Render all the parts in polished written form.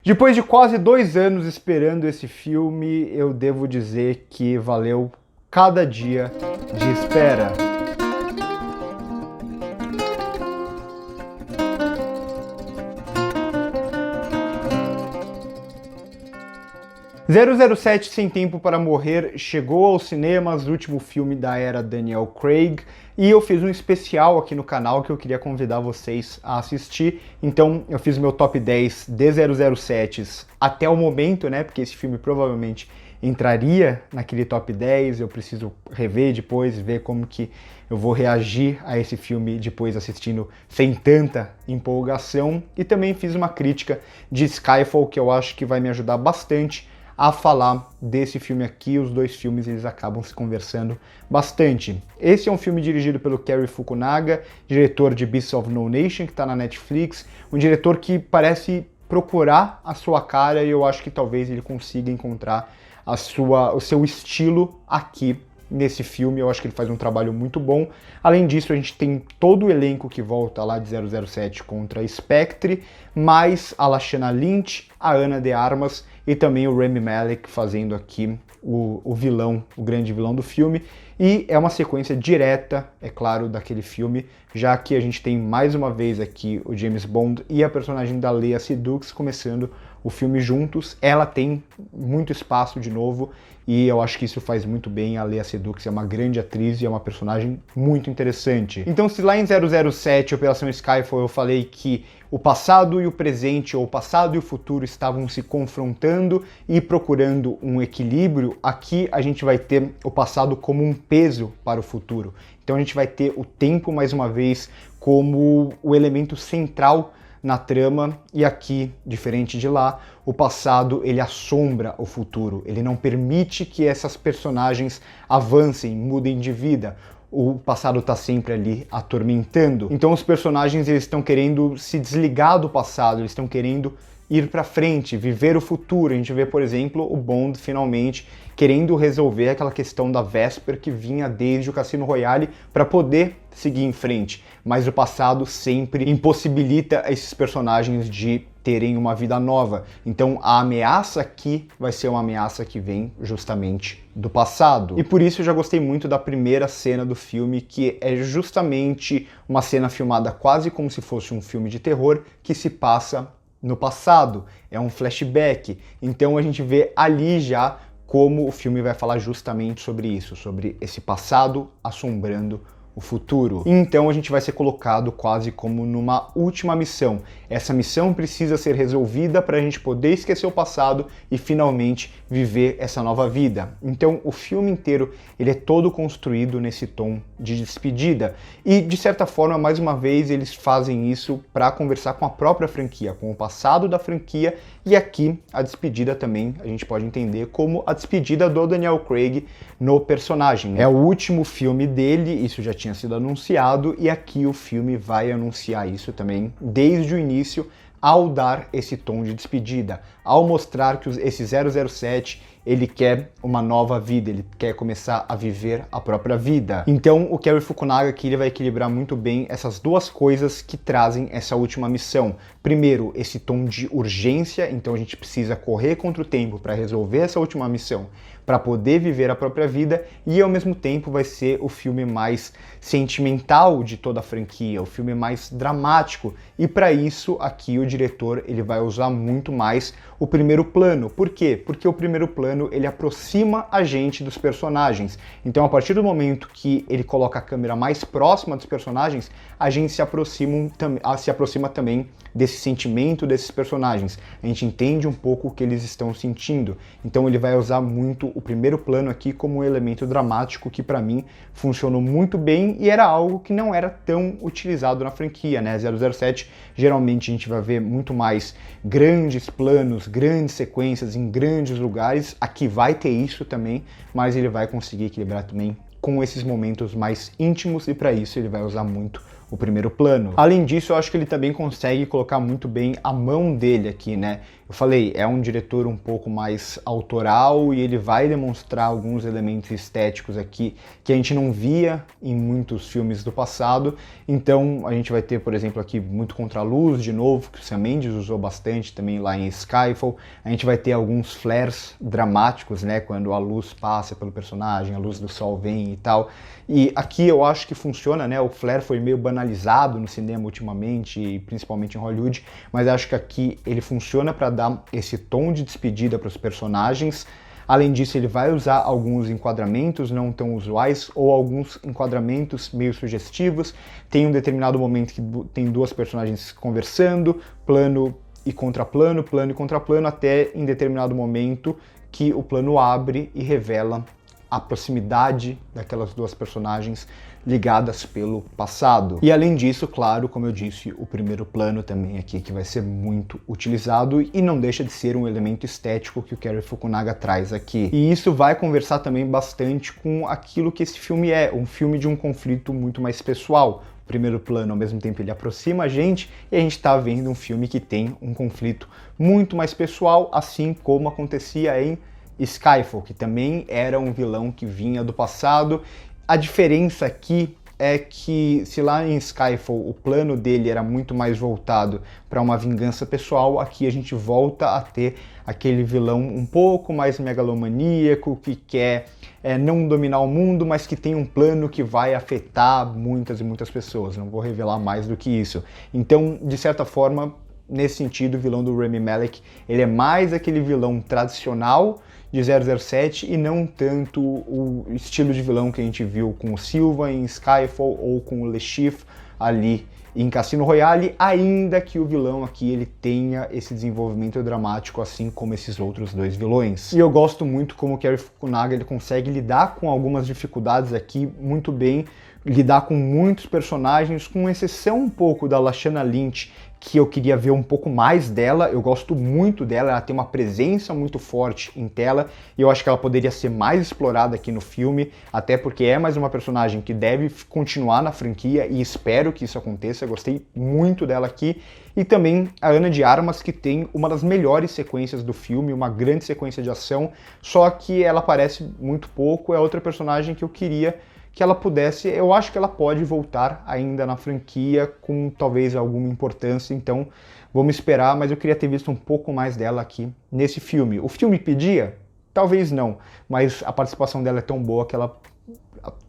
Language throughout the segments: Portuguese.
Depois de quase 2 anos esperando esse filme, eu devo dizer que valeu cada dia de espera. ...007 Sem Tempo para Morrer chegou aos cinemas, o último filme da era Daniel Craig, e eu fiz um especial aqui no canal que eu queria convidar vocês a assistir. Então eu fiz meu top 10 de 007s até o momento, né, porque esse filme provavelmente entraria naquele top 10, eu preciso rever depois, ver como que eu vou reagir a esse filme depois assistindo sem tanta empolgação. E também fiz uma crítica de Skyfall que eu acho que vai me ajudar bastante a falar desse filme aqui. Os dois filmes eles acabam se conversando bastante. Esse é um filme dirigido pelo Cary Fukunaga, diretor de Beasts of No Nation, que está na Netflix, um diretor que parece procurar a sua cara e eu acho que talvez ele consiga encontrar o seu estilo aqui nesse filme. Eu acho que ele faz um trabalho muito bom. Além disso, a gente tem todo o elenco que volta lá de 007 contra Spectre, mais a Lashana Lynch, a Ana de Armas e também o Rami Malek fazendo aqui o vilão, o grande vilão do filme. E é uma sequência direta, é claro, daquele filme, já que a gente tem mais uma vez aqui o James Bond e a personagem da Léa Seydoux começando o filme juntos. Ela tem muito espaço de novo e eu acho que isso faz muito bem. A Léa Seydoux é uma grande atriz e é uma personagem muito interessante. Então, se lá em 007, Operação Skyfall, eu falei que o passado e o presente, ou o passado e o futuro estavam se confrontando e procurando um equilíbrio, aqui a gente vai ter o passado como um peso para o futuro. Então a gente vai ter o tempo, mais uma vez, como o elemento central na trama, e aqui, diferente de lá, o passado ele assombra o futuro, ele não permite que essas personagens avancem, mudem de vida. O passado está sempre ali atormentando. Então os personagens eles estão querendo se desligar do passado, eles estão querendo ir para frente, viver o futuro. A gente vê, por exemplo, o Bond finalmente querendo resolver aquela questão da Vesper que vinha desde o Cassino Royale para poder seguir em frente. Mas o passado sempre impossibilita esses personagens de terem uma vida nova. Então a ameaça aqui vai ser uma ameaça que vem justamente do passado. E por isso eu já gostei muito da primeira cena do filme, que é justamente uma cena filmada quase como se fosse um filme de terror que se passa no passado. É um flashback. Então a gente vê ali já como o filme vai falar justamente sobre isso, sobre esse passado assombrando o futuro. Então a gente vai ser colocado quase como numa última missão. Essa missão precisa ser resolvida para a gente poder esquecer o passado e finalmente viver essa nova vida. Então o filme inteiro ele é todo construído nesse tom de despedida e de certa forma, mais uma vez, eles fazem isso para conversar com a própria franquia, com o passado da franquia, e aqui a despedida também a gente pode entender como a despedida do Daniel Craig no personagem. É o último filme dele, isso já tinha sido anunciado, e aqui o filme vai anunciar isso também desde o início, ao dar esse tom de despedida, ao mostrar que esse 007 ele quer uma nova vida, ele quer começar a viver a própria vida. Então o Cary Fukunaga aqui ele vai equilibrar muito bem essas duas coisas que trazem essa última missão. Primeiro, esse tom de urgência, então a gente precisa correr contra o tempo para resolver essa última missão, para poder viver a própria vida, e ao mesmo tempo vai ser o filme mais sentimental de toda a franquia, o filme mais dramático, e para isso aqui o diretor ele vai usar muito mais o primeiro plano. Por quê? Porque o primeiro plano ele aproxima a gente dos personagens. Então a partir do momento que ele coloca a câmera mais próxima dos personagens, a gente se aproxima também desse sentimento desses personagens. A gente entende um pouco o que eles estão sentindo. Então ele vai usar muito o primeiro plano aqui como um elemento dramático que para mim funcionou muito bem e era algo que não era tão utilizado na franquia, né? 007 geralmente a gente vai ver muito mais grandes planos, grandes sequências em grandes lugares. Aqui vai ter isso também, mas ele vai conseguir equilibrar também com esses momentos mais íntimos e para isso ele vai usar muito o primeiro plano. Além disso, eu acho que ele também consegue colocar muito bem a mão dele aqui, né? eu falei, é um diretor um pouco mais autoral e ele vai demonstrar alguns elementos estéticos aqui que a gente não via em muitos filmes do passado. Então a gente vai ter, por exemplo, aqui muito contraluz de novo, que o Sam Mendes usou bastante também lá em Skyfall. A gente vai ter alguns flares dramáticos, né, quando a luz passa pelo personagem, a luz do sol vem e tal. E aqui eu acho que funciona, né? O flare foi meio banalizado no cinema ultimamente, e principalmente em Hollywood, mas acho que aqui ele funciona para dar esse tom de despedida para os personagens. Além disso, ele vai usar alguns enquadramentos não tão usuais ou alguns enquadramentos meio sugestivos. Tem um determinado momento que tem duas personagens conversando, plano e contraplano, até em determinado momento que o plano abre e revela a proximidade daquelas duas personagens ligadas pelo passado. E além disso, claro, como eu disse, o primeiro plano também aqui que vai ser muito utilizado e não deixa de ser um elemento estético que o Cary Fukunaga traz aqui. E isso vai conversar também bastante com aquilo que esse filme é, um filme de um conflito muito mais pessoal. O primeiro plano, ao mesmo tempo, ele aproxima a gente e a gente está vendo um filme que tem um conflito muito mais pessoal, assim como acontecia em Skyfall, que também era um vilão que vinha do passado. A diferença aqui é que, se lá em Skyfall o plano dele era muito mais voltado para uma vingança pessoal, aqui a gente volta a ter aquele vilão um pouco mais megalomaníaco, que quer não dominar o mundo, mas que tem um plano que vai afetar muitas e muitas pessoas. Não vou revelar mais do que isso. Então, de certa forma, nesse sentido, o vilão do Rami Malek, ele é mais aquele vilão tradicional de 007 e não tanto o estilo de vilão que a gente viu com o Silva em Skyfall ou com o Le Chiffre ali em Cassino Royale, ainda que o vilão aqui ele tenha esse desenvolvimento dramático, assim como esses outros dois vilões. E eu gosto muito como o Cary Fukunaga ele consegue lidar com algumas dificuldades aqui muito bem, lidar com muitos personagens, com exceção um pouco da Lashana Lynch, que eu queria ver um pouco mais dela. Eu gosto muito dela, ela tem uma presença muito forte em tela e eu acho que ela poderia ser mais explorada aqui no filme, até porque é mais uma personagem que deve continuar na franquia e espero que isso aconteça. Eu gostei muito dela aqui. E também a Ana de Armas, que tem uma das melhores sequências do filme, uma grande sequência de ação, só que ela aparece muito pouco, é outra personagem que eu queria que ela pudesse, eu acho que ela pode voltar ainda na franquia com talvez alguma importância, então vamos esperar, mas eu queria ter visto um pouco mais dela aqui nesse filme. O filme pedia? Talvez não, mas a participação dela é tão boa que ela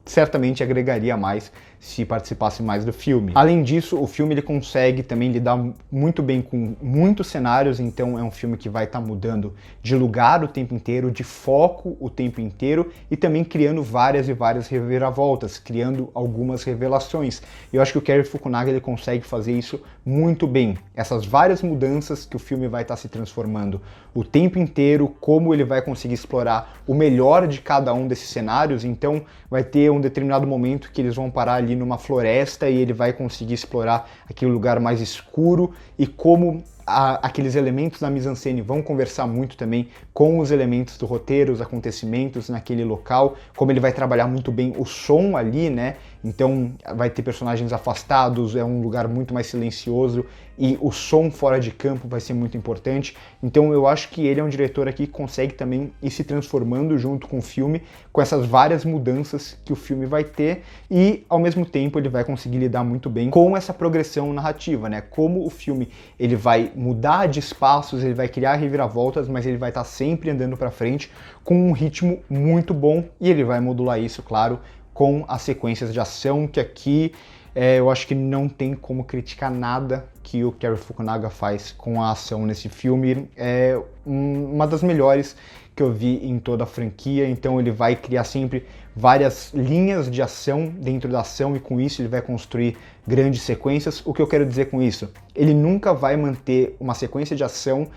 certamente agregaria mais se participasse mais do filme. Além disso, o filme ele consegue também lidar muito bem com muitos cenários, então é um filme que vai estar mudando de lugar o tempo inteiro, de foco o tempo inteiro e também criando várias e várias reviravoltas, criando algumas revelações. Eu acho que o Cary Fukunaga ele consegue fazer isso muito bem. Essas várias mudanças que o filme vai estar se transformando o tempo inteiro, como ele vai conseguir explorar o melhor de cada um desses cenários, então vai ter um determinado momento que eles vão parar ali numa floresta e ele vai conseguir explorar aquele lugar mais escuro e como aqueles elementos da mise-en-scène vão conversar muito também com os elementos do roteiro, os acontecimentos naquele local, como ele vai trabalhar muito bem o som ali, né? Então vai ter personagens afastados, é um lugar muito mais silencioso e o som fora de campo vai ser muito importante. Então eu acho que ele é um diretor aqui que consegue também ir se transformando junto com o filme, com essas várias mudanças que o filme vai ter e ao mesmo tempo ele vai conseguir lidar muito bem com essa progressão narrativa, né? Como o filme ele vai mudar de espaços, ele vai criar reviravoltas, mas ele vai estar sempre andando para frente com um ritmo muito bom e ele vai modular isso, claro, com as sequências de ação, que aqui eu acho que não tem como criticar nada que o Cary Fukunaga faz com a ação nesse filme. É uma das melhores que eu vi em toda a franquia, então ele vai criar sempre várias linhas de ação dentro da ação e com isso ele vai construir grandes sequências. O que eu quero dizer com isso? Ele nunca vai manter uma sequência de ação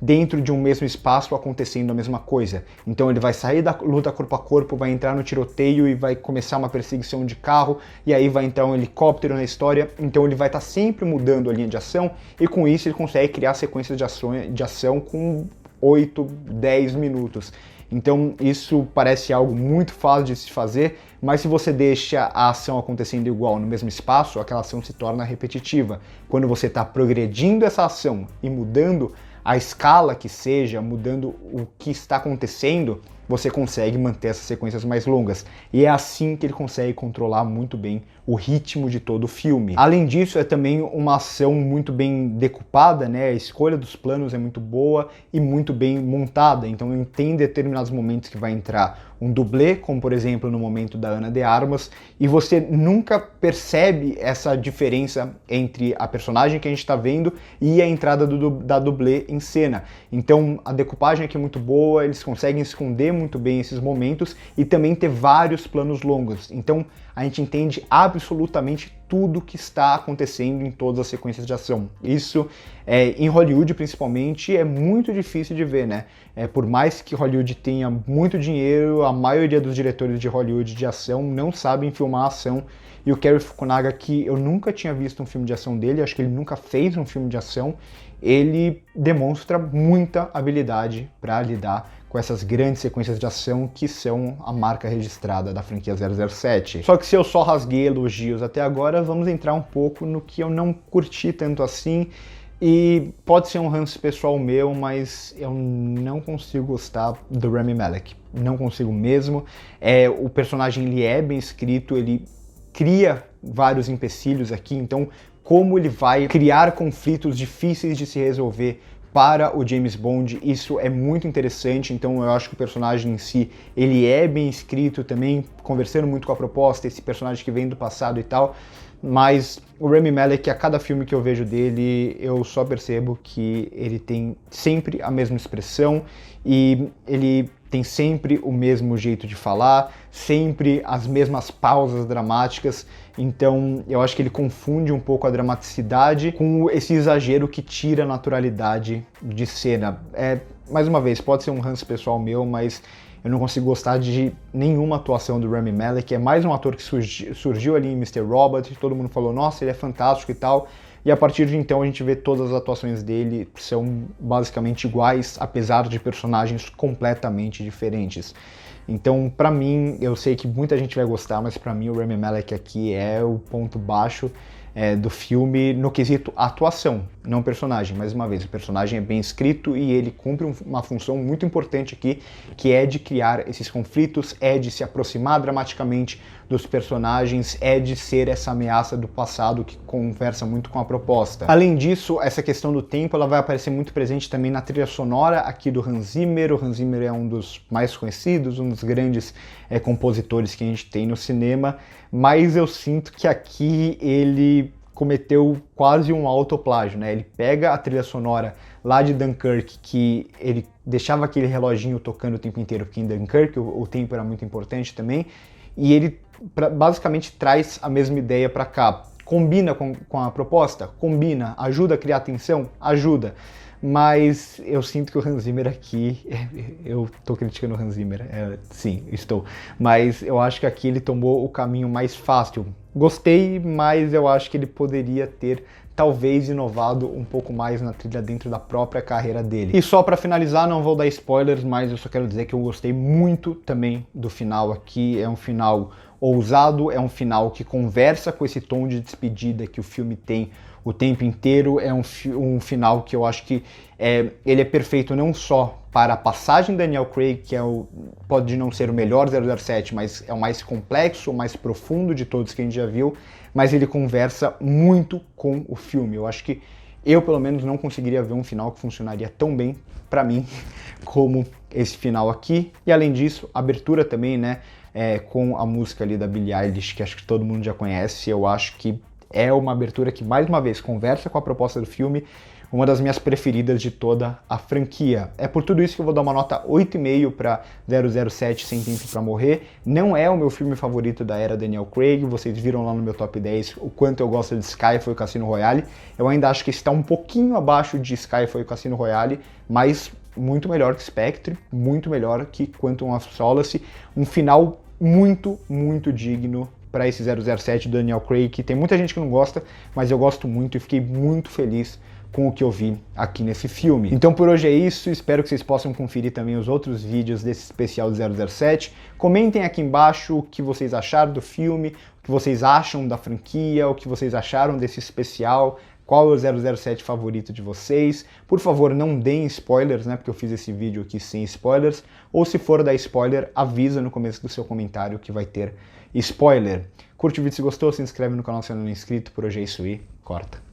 dentro de um mesmo espaço acontecendo a mesma coisa. Então ele vai sair da luta corpo a corpo, vai entrar no tiroteio e vai começar uma perseguição de carro, e aí vai entrar um helicóptero na história, então ele vai estar sempre mudando a linha de ação, e com isso ele consegue criar sequências de ação com 8, 10 minutos. Então isso parece algo muito fácil de se fazer, mas se você deixa a ação acontecendo igual no mesmo espaço, aquela ação se torna repetitiva. Quando você está progredindo essa ação e mudando a escala que seja, mudando o que está acontecendo, você consegue manter essas sequências mais longas. E é assim que ele consegue controlar muito bem o ritmo de todo o filme. Além disso, é também uma ação muito bem decupada, né? A escolha dos planos é muito boa e muito bem montada. Então tem determinados momentos que vai entrar um dublê, como por exemplo no momento da Ana de Armas, e você nunca percebe essa diferença entre a personagem que a gente está vendo e a entrada da dublê em cena. Então a decupagem aqui é muito boa, eles conseguem esconder muito bem esses momentos e também ter vários planos longos. Então a gente entende absolutamente tudo que está acontecendo em todas as sequências de ação. Isso, em Hollywood principalmente, é muito difícil de ver, né? Por mais que Hollywood tenha muito dinheiro, a maioria dos diretores de Hollywood de ação não sabem filmar ação. E o Cary Fukunaga, que eu nunca tinha visto um filme de ação dele, acho que ele nunca fez um filme de ação, ele demonstra muita habilidade para lidar com essas grandes sequências de ação que são a marca registrada da franquia 007. Só que se eu só rasguei elogios até agora, vamos entrar um pouco no que eu não curti tanto assim, e pode ser um ranço pessoal meu, mas eu não consigo gostar do Rami Malek. Não consigo mesmo. O personagem ele é bem escrito, ele cria vários empecilhos aqui, então como ele vai criar conflitos difíceis de se resolver para o James Bond, isso é muito interessante. Então eu acho que o personagem em si, ele é bem escrito também, conversando muito com a proposta, esse personagem que vem do passado e tal, mas o Rami Malek, a cada filme que eu vejo dele, eu só percebo que ele tem sempre a mesma expressão e ele tem sempre o mesmo jeito de falar, sempre as mesmas pausas dramáticas. Então eu acho que ele confunde um pouco a dramaticidade com esse exagero que tira a naturalidade de cena. Mais uma vez, pode ser um ranço pessoal meu, mas eu não consigo gostar de nenhuma atuação do Rami Malek. É mais um ator que surgiu ali em Mr. Robot, todo mundo falou, nossa, ele é fantástico e tal. E a partir de então a gente vê todas as atuações dele são basicamente iguais, apesar de personagens completamente diferentes. Então, pra mim, eu sei que muita gente vai gostar, mas pra mim o Rami Malek aqui é o ponto baixo do filme no quesito atuação, não personagem. Mais uma vez, o personagem é bem escrito e ele cumpre uma função muito importante aqui, que é de criar esses conflitos, é de se aproximar dramaticamente dos personagens, é de ser essa ameaça do passado que conversa muito com a proposta. Além disso, essa questão do tempo ela vai aparecer muito presente também na trilha sonora aqui do Hans Zimmer. O Hans Zimmer é um dos mais conhecidos, um dos grandes compositores que a gente tem no cinema, mas eu sinto que aqui ele cometeu quase um autoplágio, né? Ele pega a trilha sonora lá de Dunkirk, que ele deixava aquele reloginho tocando o tempo inteiro, porque em Dunkirk o tempo era muito importante também, e ele basicamente traz a mesma ideia para cá. Combina com a proposta? Combina. Ajuda a criar tensão? Ajuda. Mas eu sinto que o Hans Zimmer aqui, eu tô criticando o Hans Zimmer, sim, estou, mas eu acho que aqui ele tomou o caminho mais fácil. Gostei, mas eu acho que ele poderia ter talvez inovado um pouco mais na trilha dentro da própria carreira dele. E só para finalizar, não vou dar spoilers, mas eu só quero dizer que eu gostei muito também do final aqui. É um final ousado, é um final que conversa com esse tom de despedida que o filme tem o tempo inteiro. É um final que eu acho que ele é perfeito não só para a passagem Daniel Craig, que pode não ser o melhor 007, mas é o mais complexo, o mais profundo de todos que a gente já viu, mas ele conversa muito com o filme. Eu acho que eu, pelo menos, não conseguiria ver um final que funcionaria tão bem para mim como esse final aqui. E além disso, a abertura também, né, com a música ali da Billie Eilish, que acho que todo mundo já conhece. Eu acho que é uma abertura que, mais uma vez, conversa com a proposta do filme, uma das minhas preferidas de toda a franquia. É por tudo isso que eu vou dar uma nota 8,5 para 007 Sem Tempo para Morrer. Não é o meu filme favorito da era Daniel Craig, vocês viram lá no meu top 10 o quanto eu gosto de Skyfall e Cassino Royale. Eu ainda acho que está um pouquinho abaixo de Skyfall e Cassino Royale, mas muito melhor que Spectre, muito melhor que Quantum of Solace. Um final muito, muito digno para esse 007 do Daniel Craig, que tem muita gente que não gosta, mas eu gosto muito e fiquei muito feliz com o que eu vi aqui nesse filme. Então por hoje é isso, espero que vocês possam conferir também os outros vídeos desse especial do 007. Comentem aqui embaixo o que vocês acharam do filme, o que vocês acham da franquia, o que vocês acharam desse especial. qual é o 007 favorito de vocês. Por favor, não deem spoilers, né, porque eu fiz esse vídeo aqui sem spoilers, ou se for dar spoiler, avisa no começo do seu comentário que vai ter spoiler. Curte o vídeo se gostou, se inscreve no canal se não é inscrito, por hoje é isso e corta.